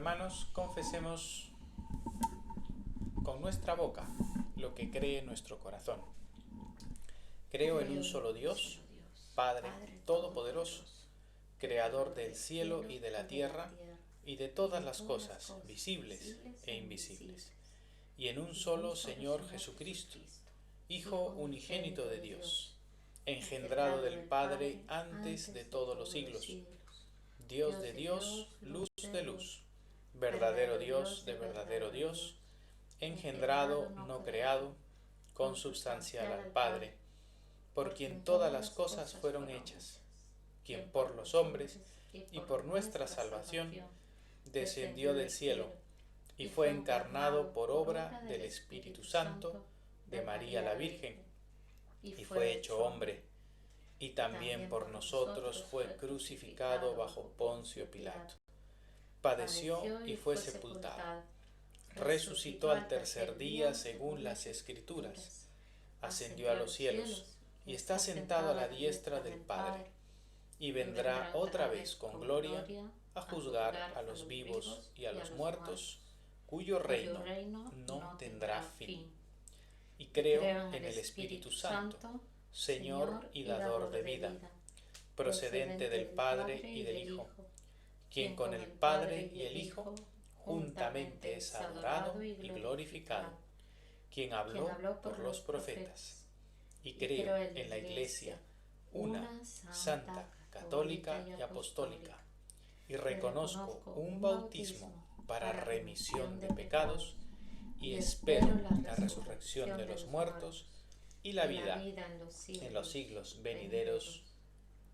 hermanos, confesemos con nuestra boca lo que cree nuestro corazón. Creo en un solo Dios, Padre Todopoderoso, Creador del cielo y de la tierra y de todas las cosas, visibles e invisibles, y en un solo Señor Jesucristo, Hijo unigénito de Dios, engendrado del Padre antes de todos los siglos, Dios de Dios, luz de luz, verdadero Dios de verdadero Dios, engendrado, no creado, consubstancial al Padre, por quien todas las cosas fueron hechas, quien por los hombres y por nuestra salvación descendió del cielo y fue encarnado por obra del Espíritu Santo de María la Virgen, y fue hecho hombre, y también por nosotros fue crucificado bajo Poncio Pilato. Padeció y fue sepultado. Resucitó al tercer día según las Escrituras. Ascendió a los cielos y está sentado a la diestra del Padre. Y vendrá otra vez con gloria a juzgar a los vivos y a los muertos, cuyo reino no tendrá fin. Y creo en el Espíritu Santo, Señor y dador de vida, procedente del Padre y del Hijo, quien con el Padre y el Hijo juntamente es adorado y glorificado, quien habló por los profetas. Y creo en la Iglesia, una, santa, católica y apostólica, y reconozco un bautismo para remisión de pecados, y espero la resurrección de los muertos y la vida en los siglos venideros.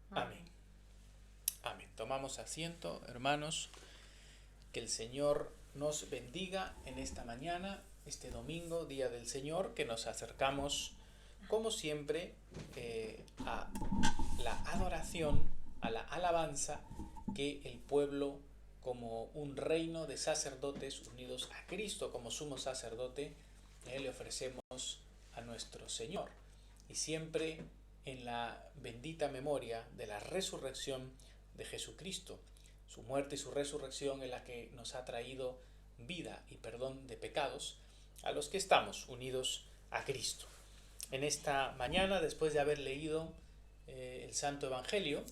Amén. Amén. Tomamos asiento, hermanos. Que el Señor nos bendiga en esta mañana, este domingo, Día del Señor, que nos acercamos, como siempre, a la adoración, a la alabanza que el pueblo, como un reino de sacerdotes unidos a Cristo como sumo sacerdote, le ofrecemos a nuestro Señor. Y siempre en la bendita memoria de la resurrección de Jesucristo. Su muerte y su resurrección es la que nos ha traído vida y perdón de pecados a los que estamos unidos a Cristo. En esta mañana, después de haber leído el Santo Evangelio,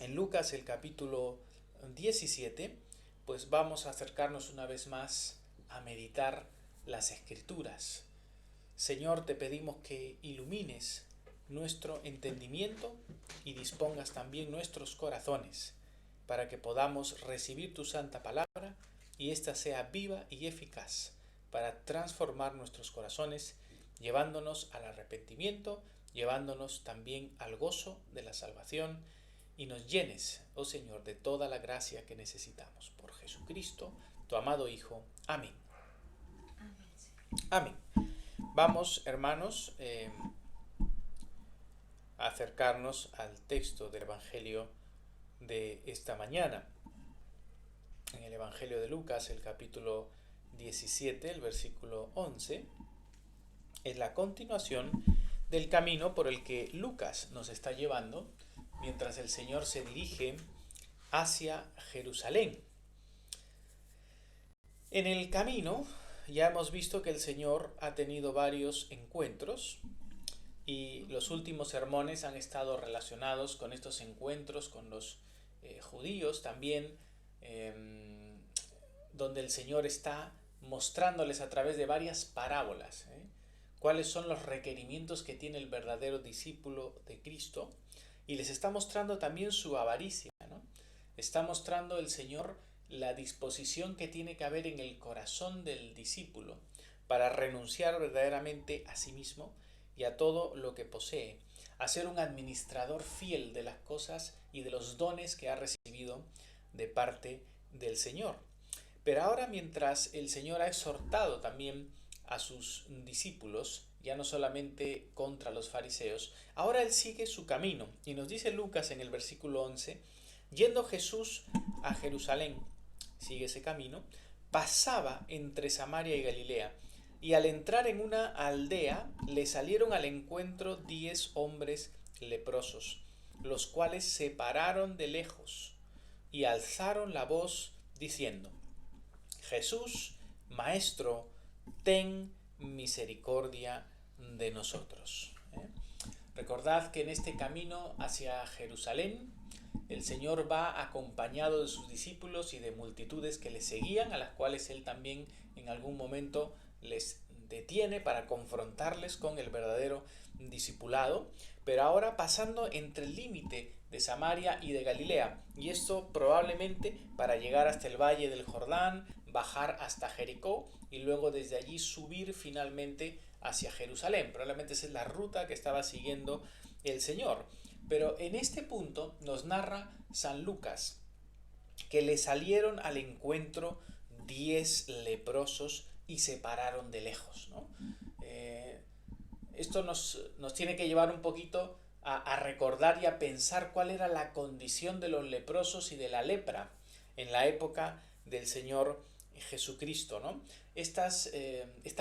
en Lucas el capítulo 17, pues vamos a acercarnos una vez más a meditar las Escrituras. Señor, te pedimos que ilumines nuestro entendimiento y dispongas también nuestros corazones para que podamos recibir tu santa palabra y ésta sea viva y eficaz para transformar nuestros corazones, llevándonos al arrepentimiento, llevándonos también al gozo de la salvación, y nos llenes, oh Señor, de toda la gracia que necesitamos. Por Jesucristo, tu amado Hijo. Amén. Amén. Vamos, hermanos, a acercarnos al texto del Evangelio de esta mañana. En el Evangelio de Lucas, el capítulo 17, el versículo 11, es la continuación del camino por el que Lucas nos está llevando mientras el Señor se dirige hacia Jerusalén. En el camino ya hemos visto que el Señor ha tenido varios encuentros y los últimos sermones han estado relacionados con estos encuentros con los judíos también, donde el Señor está mostrándoles a través de varias parábolas cuáles son los requerimientos que tiene el verdadero discípulo de Cristo, y les está mostrando también su avaricia, ¿no? Está mostrando el Señor la disposición que tiene que haber en el corazón del discípulo para renunciar verdaderamente a sí mismo y a todo lo que posee, a ser un administrador fiel de las cosas y de los dones que ha recibido de parte del Señor. Pero ahora, mientras el Señor ha exhortado también a sus discípulos, ya no solamente contra los fariseos, ahora Él sigue su camino. Y nos dice Lucas en el versículo 11, yendo Jesús a Jerusalén, sigue ese camino, pasaba entre Samaria y Galilea, y al entrar en una aldea le salieron al encuentro 10 hombres leprosos, los cuales se pararon de lejos y alzaron la voz diciendo: Jesús, Maestro, ten misericordia de nosotros. Recordad que en este camino hacia Jerusalén, el Señor va acompañado de sus discípulos y de multitudes que le seguían, a las cuales Él también en algún momento les detiene para confrontarles con el verdadero discipulado, pero ahora pasando entre el límite de Samaria y de Galilea, y esto probablemente para llegar hasta el valle del Jordán, bajar hasta Jericó y luego desde allí subir finalmente hacia Jerusalén. Probablemente esa es la ruta que estaba siguiendo el Señor. Pero en este punto nos narra San Lucas que le salieron al encuentro 10 leprosos y se pararon de lejos, ¿no? Esto nos tiene que llevar un poquito a recordar y a pensar cuál era la condición de los leprosos y de la lepra en la época del Señor Jesucristo, ¿no? Estas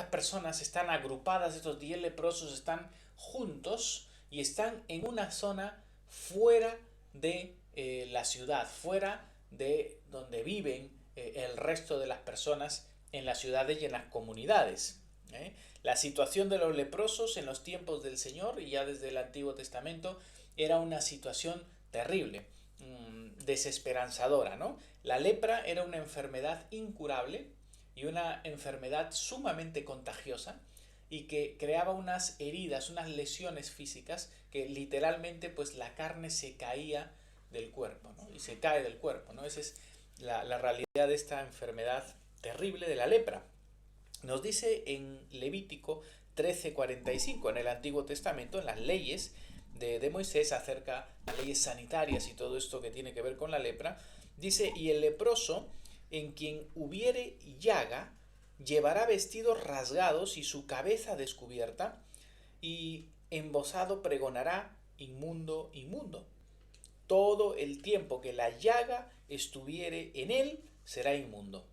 personas están agrupadas, estos 10 leprosos están juntos y están en una zona fuera de la ciudad, fuera de donde viven el resto de las personas en las ciudades y en las comunidades. La situación de los leprosos en los tiempos del Señor y ya desde el Antiguo Testamento era una situación terrible, desesperanzadora, ¿no? La lepra era una enfermedad incurable y una enfermedad sumamente contagiosa y que creaba unas heridas, unas lesiones físicas que literalmente pues la carne se caía del cuerpo, ¿no? Y se cae del cuerpo, ¿no? Esa es la realidad de esta enfermedad terrible de la lepra. Nos dice en Levítico 13:45, en el Antiguo Testamento, en las leyes de Moisés acerca de las leyes sanitarias y todo esto que tiene que ver con la lepra, dice: y el leproso en quien hubiere llaga llevará vestidos rasgados y su cabeza descubierta, y embozado pregonará: inmundo, inmundo. Todo el tiempo que la llaga estuviere en él será inmundo.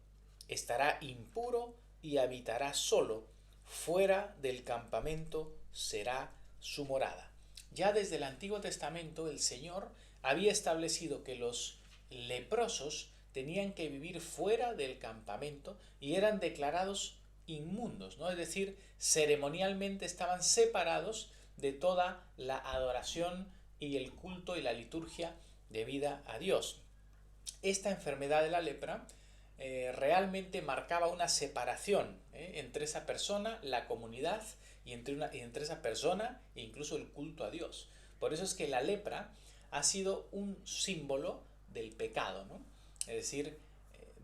Estará impuro y habitará solo. Fuera del campamento será su morada. Ya desde el Antiguo Testamento el Señor había establecido que los leprosos tenían que vivir fuera del campamento y eran declarados inmundos, ¿no? Es decir, ceremonialmente estaban separados de toda la adoración y el culto y la liturgia debida a Dios. Esta enfermedad de la lepra realmente marcaba una separación entre esa persona, la comunidad, y entre esa persona e incluso el culto a Dios. Por eso es que la lepra ha sido un símbolo del pecado, ¿no? Es decir,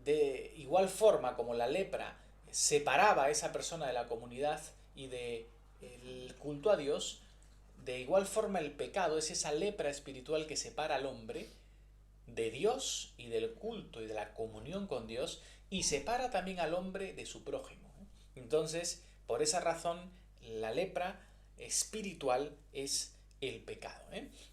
de igual forma como la lepra separaba a esa persona de la comunidad y del culto a Dios, de igual forma el pecado es esa lepra espiritual que separa al hombre de Dios y del culto y de la comunión con Dios, y separa también al hombre de su prójimo. Entonces, por esa razón, la lepra espiritual es el pecado.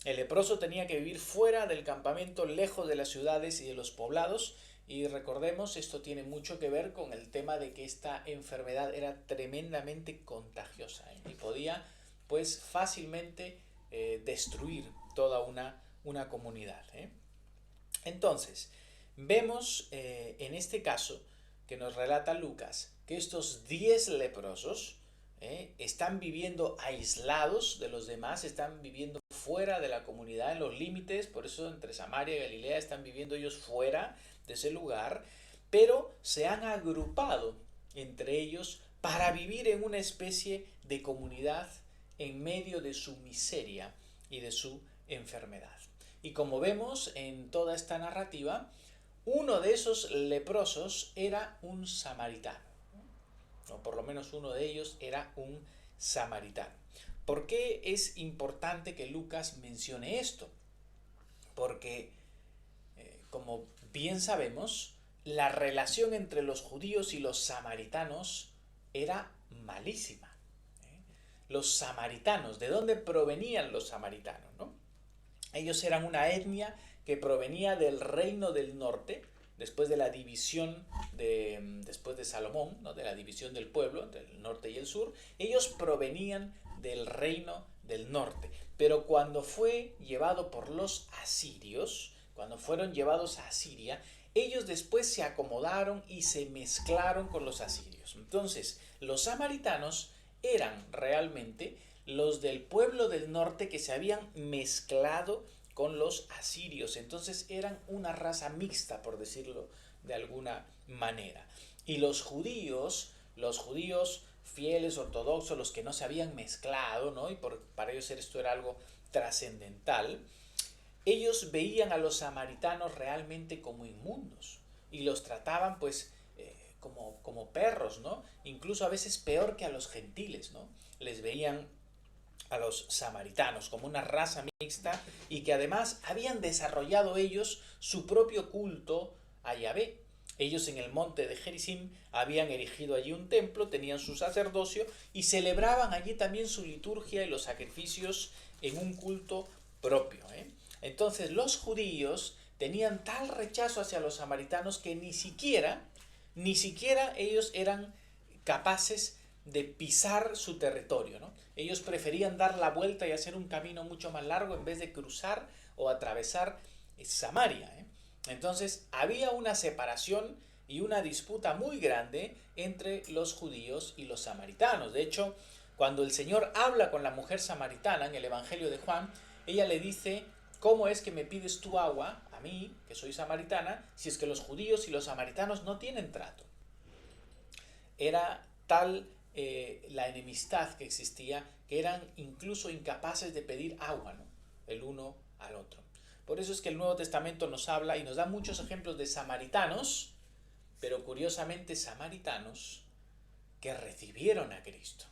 El leproso tenía que vivir fuera del campamento, lejos de las ciudades y de los poblados, y recordemos, esto tiene mucho que ver con el tema de que esta enfermedad era tremendamente contagiosa y podía pues fácilmente destruir toda una comunidad. Entonces, vemos en este caso que nos relata Lucas que estos 10 leprosos están viviendo aislados de los demás, están viviendo fuera de la comunidad, en los límites, por eso entre Samaria y Galilea están viviendo ellos fuera de ese lugar, pero se han agrupado entre ellos para vivir en una especie de comunidad en medio de su miseria y de su enfermedad. Y como vemos en toda esta narrativa, uno de esos leprosos era un samaritano, o por lo menos uno de ellos era un samaritano. ¿Por qué es importante que Lucas mencione esto? Porque, como bien sabemos, la relación entre los judíos y los samaritanos era malísima. Los samaritanos, ¿de dónde provenían los samaritanos, no? Ellos eran una etnia que provenía del reino del norte, después de la división después de Salomón, ¿no? De la división del pueblo entre el norte y el sur. Ellos provenían del reino del norte, pero cuando fue llevado por los asirios, cuando fueron llevados a Asiria, ellos después se acomodaron y se mezclaron con los asirios. Entonces, los samaritanos eran realmente los del pueblo del norte que se habían mezclado con los asirios. Entonces eran una raza mixta, por decirlo de alguna manera. Y los judíos fieles, ortodoxos, los que no se habían mezclado, ¿no? Y para ellos esto era algo trascendental, ellos veían a los samaritanos realmente como inmundos y los trataban pues como perros, ¿no? Incluso a veces peor que a los gentiles, ¿no? Les veían a los samaritanos como una raza mixta y que además habían desarrollado ellos su propio culto a Yahvé. Ellos en el monte de Gerizim habían erigido allí un templo, tenían su sacerdocio y celebraban allí también su liturgia y los sacrificios en un culto propio. Entonces los judíos tenían tal rechazo hacia los samaritanos que ni siquiera ellos eran capaces de pisar su territorio, ¿no? Ellos preferían dar la vuelta y hacer un camino mucho más largo en vez de cruzar o atravesar Samaria. Entonces había una separación y una disputa muy grande entre los judíos y los samaritanos. De hecho, cuando el Señor habla con la mujer samaritana en el Evangelio de Juan, ella le dice: ¿cómo es que me pides tú agua a mí, que soy samaritana, si es que los judíos y los samaritanos no tienen trato? Era tal la enemistad que existía que eran incluso incapaces de pedir agua, ¿no? El uno al otro. Por eso es que el Nuevo Testamento nos habla y nos da muchos ejemplos de samaritanos, pero curiosamente samaritanos que recibieron a Cristo.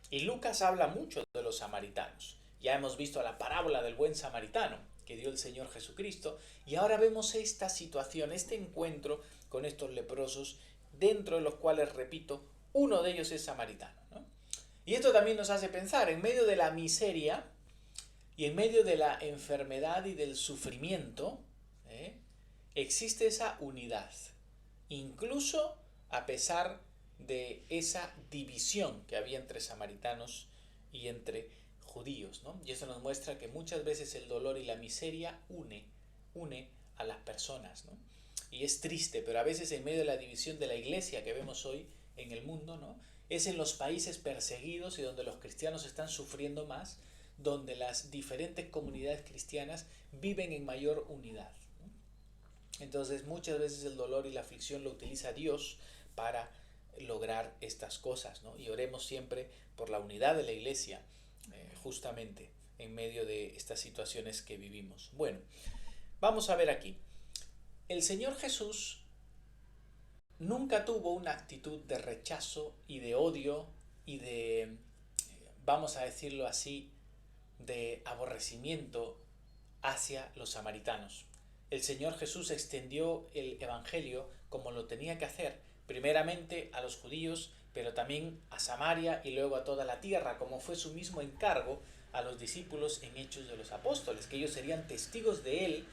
Y Lucas habla mucho de los samaritanos. Ya hemos visto la parábola del buen samaritano que dio el Señor Jesucristo, y ahora vemos esta situación, este encuentro con estos leprosos, dentro de los cuales, repito, uno de ellos es samaritano, ¿no? Y esto también nos hace pensar, en medio de la miseria y en medio de la enfermedad y del sufrimiento, existe esa unidad, incluso a pesar de esa división que había entre samaritanos y entre judíos, ¿no? Y eso nos muestra que muchas veces el dolor y la miseria une a las personas, ¿no? Y es triste, pero a veces en medio de la división de la iglesia que vemos hoy en el mundo, ¿no? Es en los países perseguidos y donde los cristianos están sufriendo más, donde las diferentes comunidades cristianas viven en mayor unidad, ¿no? Entonces muchas veces el dolor y la aflicción lo utiliza Dios para lograr estas cosas, ¿no? Y oremos siempre por la unidad de la iglesia, justamente en medio de estas situaciones que vivimos. Bueno, vamos a ver aquí. El Señor Jesús nunca tuvo una actitud de rechazo y de odio y de, vamos a decirlo así, de aborrecimiento hacia los samaritanos. El Señor Jesús extendió el Evangelio como lo tenía que hacer, primeramente a los judíos, pero también a Samaria y luego a toda la tierra, como fue su mismo encargo a los discípulos en Hechos de los Apóstoles, que ellos serían testigos de él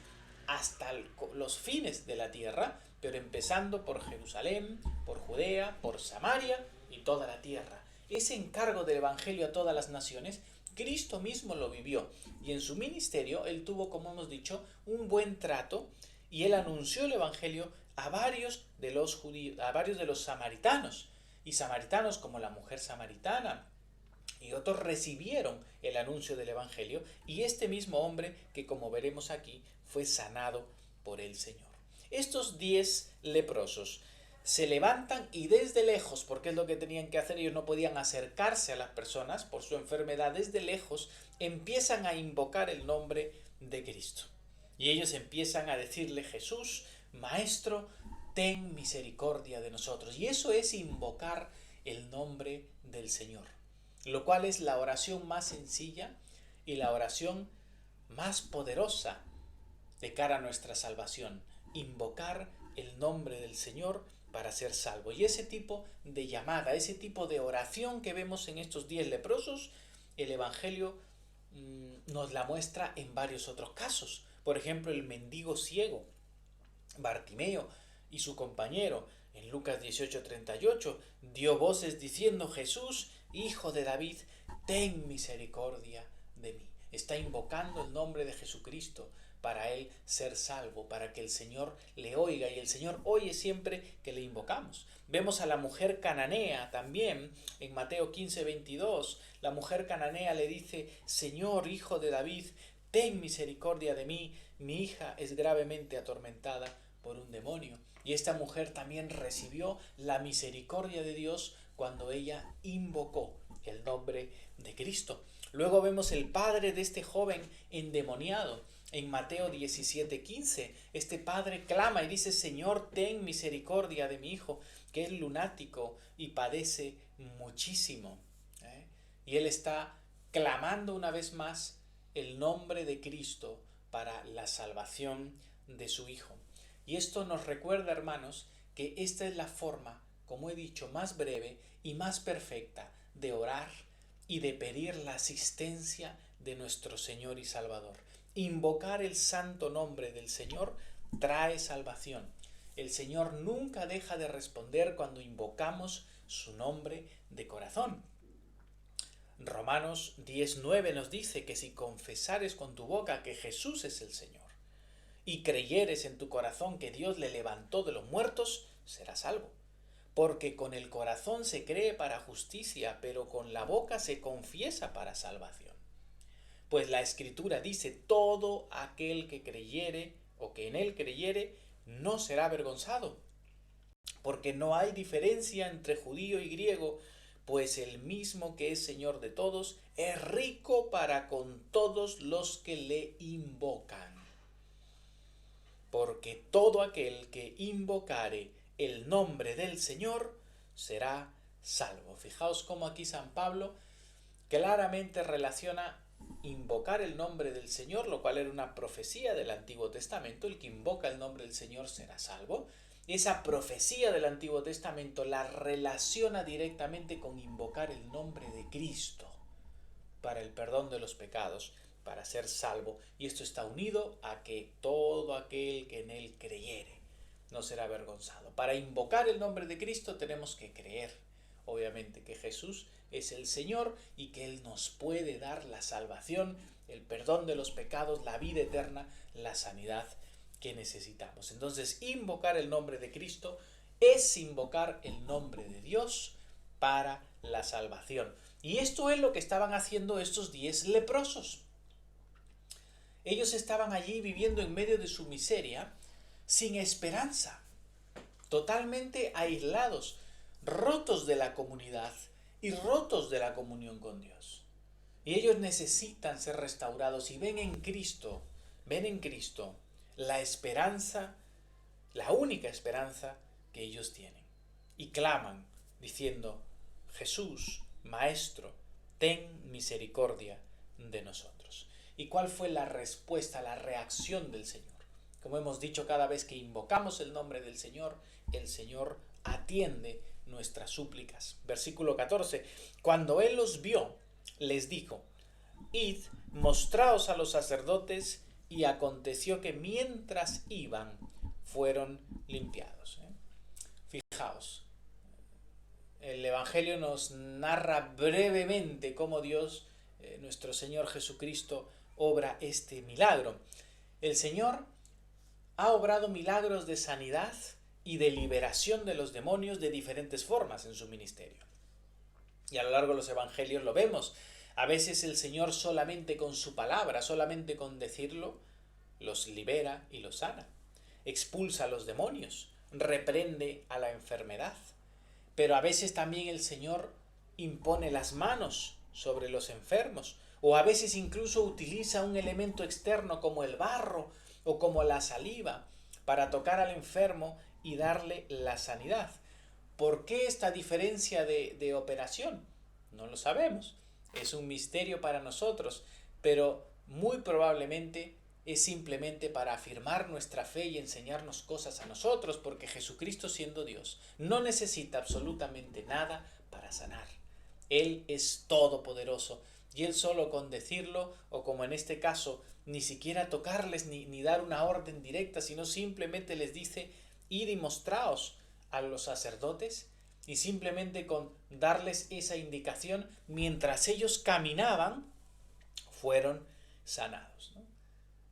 hasta los fines de la tierra, pero empezando por Jerusalén, por Judea, por Samaria y toda la tierra. Ese encargo del Evangelio a todas las naciones, Cristo mismo lo vivió, y en su ministerio él tuvo, como hemos dicho, un buen trato, y él anunció el Evangelio a varios de los judíos, a varios de los samaritanos, y samaritanos como la mujer samaritana y otros recibieron el anuncio del Evangelio, y este mismo hombre que, como veremos aquí, fue sanado por el Señor. Estos 10 leprosos se levantan y desde lejos, porque es lo que tenían que hacer, ellos no podían acercarse a las personas por su enfermedad, desde lejos empiezan a invocar el nombre de Cristo. Y ellos empiezan a decirle: Jesús, Maestro, ten misericordia de nosotros. Y eso es invocar el nombre del Señor, lo cual es la oración más sencilla y la oración más poderosa de cara a nuestra salvación. Invocar el nombre del Señor para ser salvo. Y ese tipo de llamada, ese tipo de oración que vemos en estos 10 leprosos, el Evangelio nos la muestra en varios otros casos. Por ejemplo, el mendigo ciego, Bartimeo, y su compañero, en Lucas 18:38, dio voces diciendo: Jesús, Hijo de David, ten misericordia de mí. Está invocando el nombre de Jesucristo para él ser salvo, para que el Señor le oiga, y el Señor oye siempre que le invocamos. Vemos a la mujer cananea también en Mateo 15:22. La mujer cananea le dice: Señor, hijo de David, ten misericordia de mí, mi hija es gravemente atormentada por un demonio. Y esta mujer también recibió la misericordia de Dios cuando ella invocó el nombre de Cristo. Luego vemos el padre de este joven endemoniado. En Mateo 17:15, este padre clama y dice: Señor, ten misericordia de mi hijo, que es lunático y padece muchísimo. Y él está clamando una vez más el nombre de Cristo para la salvación de su hijo. Y esto nos recuerda, hermanos, que esta es la forma, como he dicho, más breve y más perfecta de orar y de pedir la asistencia de nuestro Señor y Salvador. Invocar el santo nombre del Señor trae salvación. El Señor nunca deja de responder cuando invocamos su nombre de corazón. Romanos 10:9 nos dice que si confesares con tu boca que Jesús es el Señor y creyeres en tu corazón que Dios le levantó de los muertos, serás salvo. Porque con el corazón se cree para justicia, pero con la boca se confiesa para salvación. Pues la Escritura dice: todo aquel que creyere o que en él creyere no será avergonzado. Porque no hay diferencia entre judío y griego, pues el mismo que es Señor de todos es rico para con todos los que le invocan. Porque todo aquel que invocare el nombre del Señor será salvo. Fijaos cómo aquí San Pablo claramente relaciona invocar el nombre del Señor, lo cual era una profecía del Antiguo Testamento: el que invoca el nombre del Señor será salvo. Esa profecía del Antiguo Testamento la relaciona directamente con invocar el nombre de Cristo para el perdón de los pecados, para ser salvo. Y esto está unido a que todo aquel que en él creyere no será avergonzado. Para invocar el nombre de Cristo tenemos que creer, obviamente, que Jesús es el Señor y que Él nos puede dar la salvación, el perdón de los pecados, la vida eterna, la sanidad que necesitamos. Entonces, invocar el nombre de Cristo es invocar el nombre de Dios para la salvación. Y esto es lo que estaban haciendo estos 10 leprosos. Ellos estaban allí viviendo en medio de su miseria, sin esperanza, totalmente aislados, rotos de la comunidad y rotos de la comunión con Dios. Y ellos necesitan ser restaurados y ven en Cristo la esperanza, la única esperanza que ellos tienen. Y claman diciendo: Jesús, Maestro, ten misericordia de nosotros. ¿Y cuál fue la respuesta, la reacción del Señor? Como hemos dicho, cada vez que invocamos el nombre del Señor, el Señor atiende nuestras súplicas. Versículo 14. Cuando Él los vio, les dijo: Id, mostraos a los sacerdotes. Y aconteció que mientras iban, fueron limpiados. Fijaos, el Evangelio nos narra brevemente cómo Dios, nuestro Señor Jesucristo, obra este milagro. El Señor ha obrado milagros de sanidad y de liberación de los demonios de diferentes formas en su ministerio. Y a lo largo de los evangelios lo vemos. A veces el Señor solamente con su palabra, solamente con decirlo, los libera y los sana. Expulsa a los demonios, reprende a la enfermedad. Pero a veces también el Señor impone las manos sobre los enfermos, o a veces incluso utiliza un elemento externo como el barro o como la saliva para tocar al enfermo y darle la sanidad. ¿Por qué esta diferencia de operación? No lo sabemos. Es un misterio para nosotros, pero muy probablemente es simplemente para afirmar nuestra fe y enseñarnos cosas a nosotros, porque Jesucristo, siendo Dios, no necesita absolutamente nada para sanar. Él es todopoderoso y Él solo con decirlo, o como en este caso, ni siquiera tocarles ni dar una orden directa, sino simplemente les dice: id y mostraos a los sacerdotes, y simplemente con darles esa indicación, mientras ellos caminaban, fueron sanados, ¿no?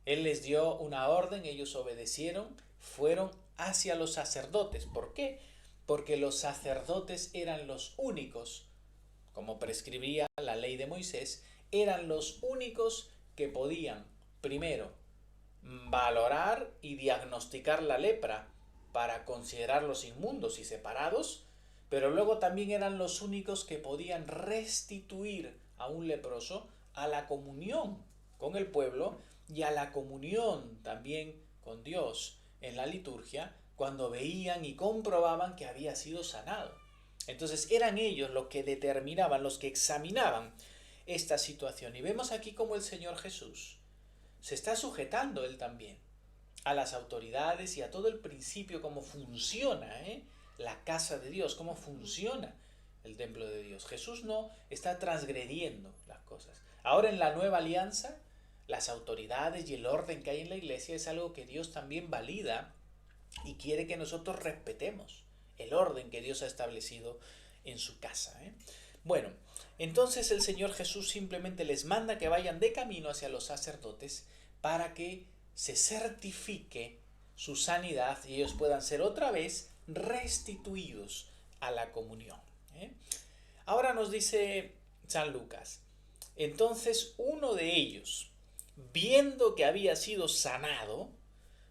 Él les dio una orden, ellos obedecieron, fueron hacia los sacerdotes. ¿Por qué? Porque los sacerdotes eran los únicos, como prescribía la ley de Moisés, eran los únicos que podían, primero, valorar y diagnosticar la lepra para considerarlos inmundos y separados, pero luego también eran los únicos que podían restituir a un leproso a la comunión con el pueblo y a la comunión también con Dios en la liturgia cuando veían y comprobaban que había sido sanado. Entonces eran ellos los que determinaban, los que examinaban esta situación. Y vemos aquí como el Señor Jesús se está sujetando él también a las autoridades y a todo el principio, cómo funciona la casa de Dios, cómo funciona el templo de Dios. Jesús no está transgrediendo las cosas. Ahora en la nueva alianza, las autoridades y el orden que hay en la iglesia es algo que Dios también valida y quiere que nosotros respetemos el orden que Dios ha establecido en su casa. Bueno, entonces el Señor Jesús simplemente les manda que vayan de camino hacia los sacerdotes para que se certifique su sanidad y ellos puedan ser otra vez restituidos a la comunión. Ahora nos dice San Lucas, entonces uno de ellos, viendo que había sido sanado,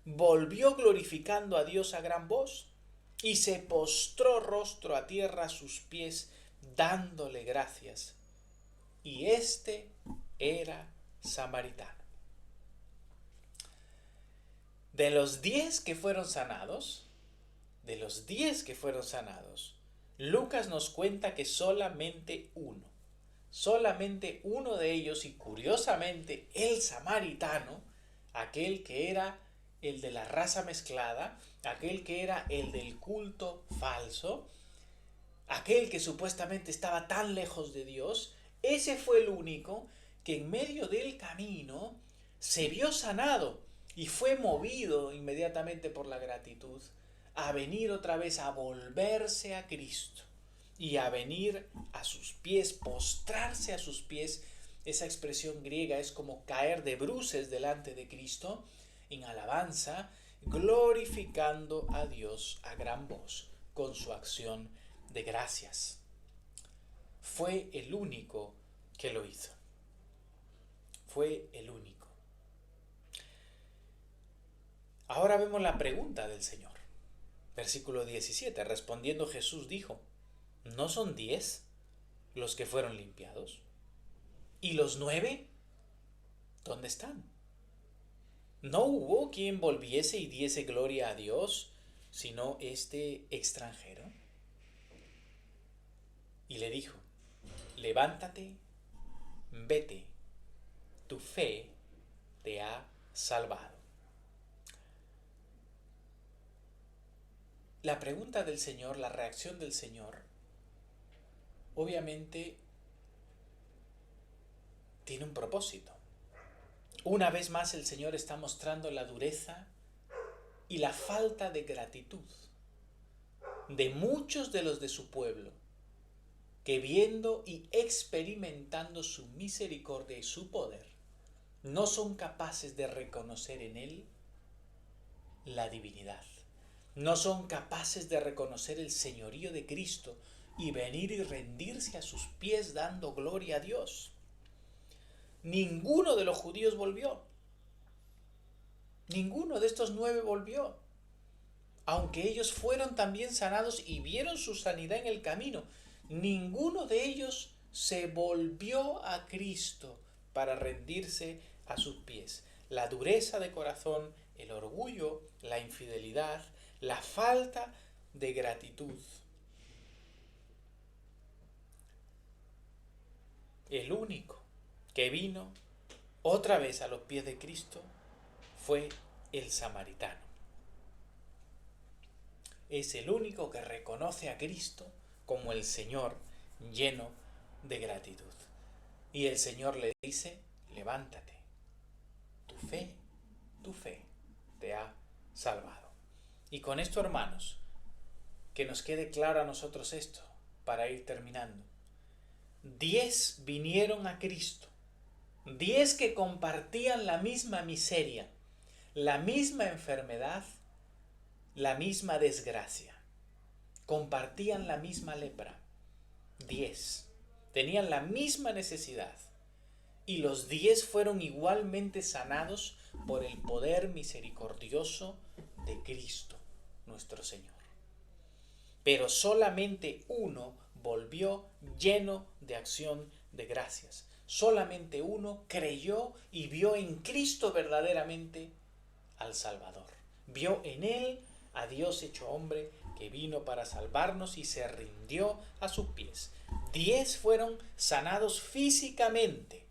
volvió glorificando a Dios a gran voz y se postró rostro a tierra a sus pies, dándole gracias. Y este era samaritano. De los 10 que fueron sanados, Lucas nos cuenta que solamente uno de ellos, y curiosamente el samaritano, aquel que era el de la raza mezclada, aquel que era el del culto falso, aquel que supuestamente estaba tan lejos de Dios, ese fue el único que en medio del camino se vio sanado y fue movido inmediatamente por la gratitud a venir otra vez a volverse a Cristo y a venir a sus pies, postrarse a sus pies. Esa expresión griega es como caer de bruces delante de Cristo en alabanza, glorificando a Dios a gran voz con su acción de gracias. Fue el único que lo hizo. Fue el único. Ahora vemos la pregunta del Señor. Versículo 17. Respondiendo Jesús dijo, ¿no son 10 los que fueron limpiados? ¿Y los 9? ¿Dónde están? ¿No hubo quien volviese y diese gloria a Dios, sino este extranjero? Y le dijo, levántate, vete, tu fe te ha salvado. La pregunta del Señor, la reacción del Señor, obviamente tiene un propósito. Una vez más el Señor está mostrando la dureza y la falta de gratitud de muchos de los de su pueblo, que viendo y experimentando su misericordia y su poder, no son capaces de reconocer en Él la divinidad. No son capaces de reconocer el señorío de Cristo y venir y rendirse a sus pies dando gloria a Dios. Ninguno de los judíos volvió. Ninguno de estos 9 volvió. Aunque ellos fueron también sanados y vieron su sanidad en el camino, ninguno de ellos se volvió a Cristo para rendirse a sus pies. La dureza de corazón, el orgullo, la infidelidad, la falta de gratitud. El único que vino otra vez a los pies de Cristo fue el samaritano. Es el único que reconoce a Cristo como el Señor, lleno de gratitud. Y el Señor le dice, levántate, tu fe te ha salvado. Y con esto, hermanos, que nos quede claro a nosotros esto, para ir terminando. 10 vinieron a Cristo, 10 que compartían la misma miseria, la misma enfermedad, la misma desgracia. Compartían la misma lepra. 10. Tenían la misma necesidad. Y los 10 fueron igualmente sanados por el poder misericordioso de Cristo, nuestro Señor. Pero solamente uno volvió lleno de acción de gracias. Solamente uno creyó y vio en Cristo verdaderamente al Salvador. Vio en Él a Dios hecho hombre que vino para salvarnos y se rindió a sus pies. 10 fueron sanados físicamente,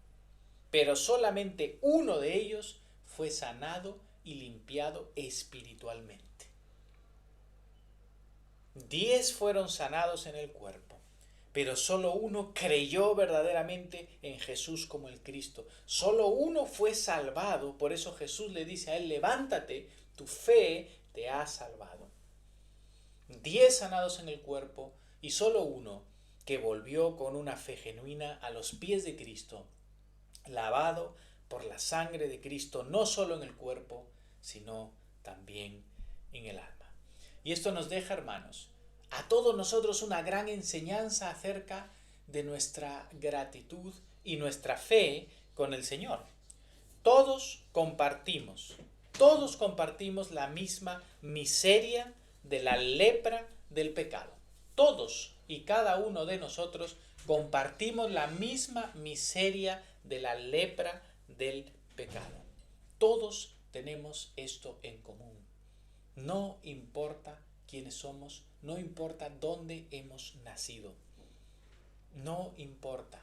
pero solamente uno de ellos fue sanado y limpiado espiritualmente. 10 fueron sanados en el cuerpo, pero solo uno creyó verdaderamente en Jesús como el Cristo. Solo uno fue salvado, por eso Jesús le dice a él: levántate, tu fe te ha salvado. 10 sanados en el cuerpo y solo uno que volvió con una fe genuina a los pies de Cristo, lavado por la sangre de Cristo, no solo en el cuerpo, sino también en el alma. Y esto nos deja, hermanos, a todos nosotros una gran enseñanza acerca de nuestra gratitud y nuestra fe con el Señor. Todos compartimos la misma miseria de la lepra del pecado. Todos y cada uno de nosotros compartimos la misma miseria de la lepra del pecado. Todos tenemos esto en común. No importa quiénes somos, no importa dónde hemos nacido, no importa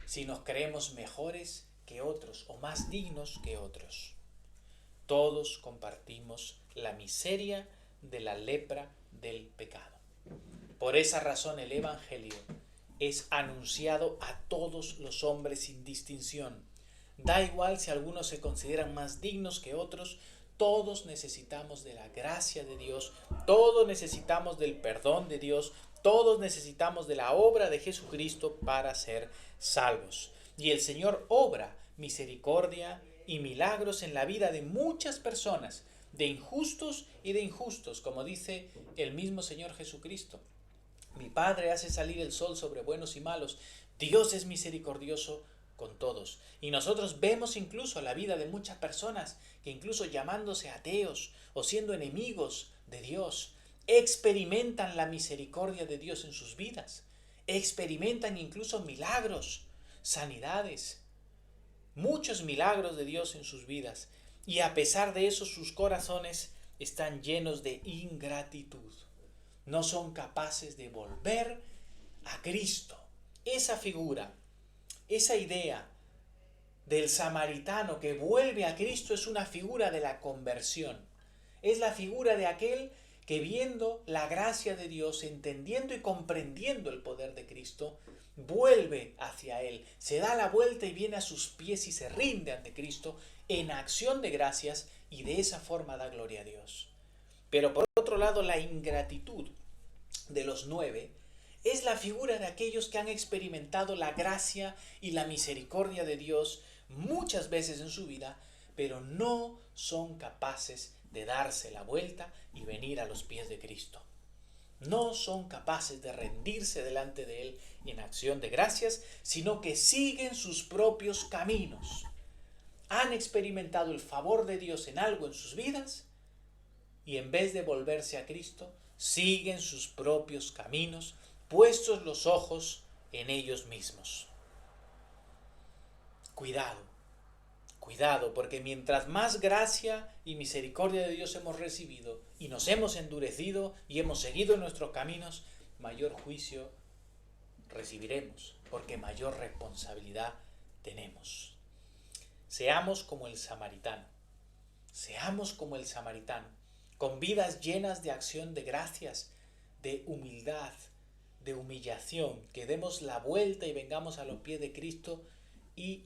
si nos creemos mejores que otros o más dignos que otros. Todos compartimos la miseria de la lepra del pecado. Por esa razón el Evangelio es anunciado a todos los hombres sin distinción. Da igual si algunos se consideran más dignos que otros, todos necesitamos de la gracia de Dios, todos necesitamos del perdón de Dios, todos necesitamos de la obra de Jesucristo para ser salvos. Y el Señor obra misericordia y milagros en la vida de muchas personas, de injustos y de injustos, como dice el mismo Señor Jesucristo. Mi Padre hace salir el sol sobre buenos y malos. Dios es misericordioso con todos. Y nosotros vemos incluso la vida de muchas personas que, incluso llamándose ateos o siendo enemigos de Dios, experimentan la misericordia de Dios en sus vidas. Experimentan incluso milagros, sanidades, muchos milagros de Dios en sus vidas. Y a pesar de eso, sus corazones están llenos de ingratitud. No son capaces de volver a Cristo. Esa figura, esa idea del samaritano que vuelve a Cristo es una figura de la conversión. Es la figura de aquel que, viendo la gracia de Dios, entendiendo y comprendiendo el poder de Cristo, vuelve hacia Él, se da la vuelta y viene a sus pies y se rinde ante Cristo en acción de gracias, y de esa forma da gloria a Dios. Pero por otro lado, la ingratitud de los 9 es la figura de aquellos que han experimentado la gracia y la misericordia de Dios muchas veces en su vida, pero no son capaces de darse la vuelta y venir a los pies de Cristo. No son capaces de rendirse delante de Él en acción de gracias, sino que siguen sus propios caminos. Han experimentado el favor de Dios en algo en sus vidas y, en vez de volverse a Cristo, siguen sus propios caminos, puestos los ojos en ellos mismos. Cuidado, porque mientras más gracia y misericordia de Dios hemos recibido y nos hemos endurecido y hemos seguido nuestros caminos, mayor juicio recibiremos, porque mayor responsabilidad tenemos. Seamos como el samaritano, con vidas llenas de acción de gracias, de humildad, de humillación, que demos la vuelta y vengamos a los pies de Cristo y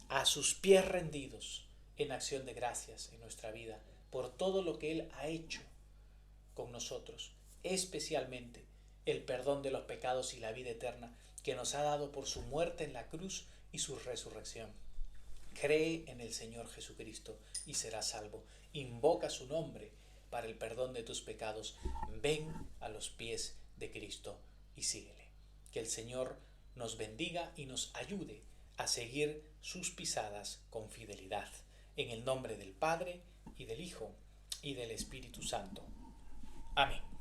a sus pies rendidos en acción de gracias en nuestra vida por todo lo que Él ha hecho con nosotros, especialmente el perdón de los pecados y la vida eterna que nos ha dado por su muerte en la cruz y su resurrección. Cree en el Señor Jesucristo y serás salvo. Invoca su nombre para el perdón de tus pecados. Ven a los pies de Cristo y síguele. Que el Señor nos bendiga y nos ayude a seguir sus pisadas con fidelidad. En el nombre del Padre, y del Hijo, y del Espíritu Santo. Amén.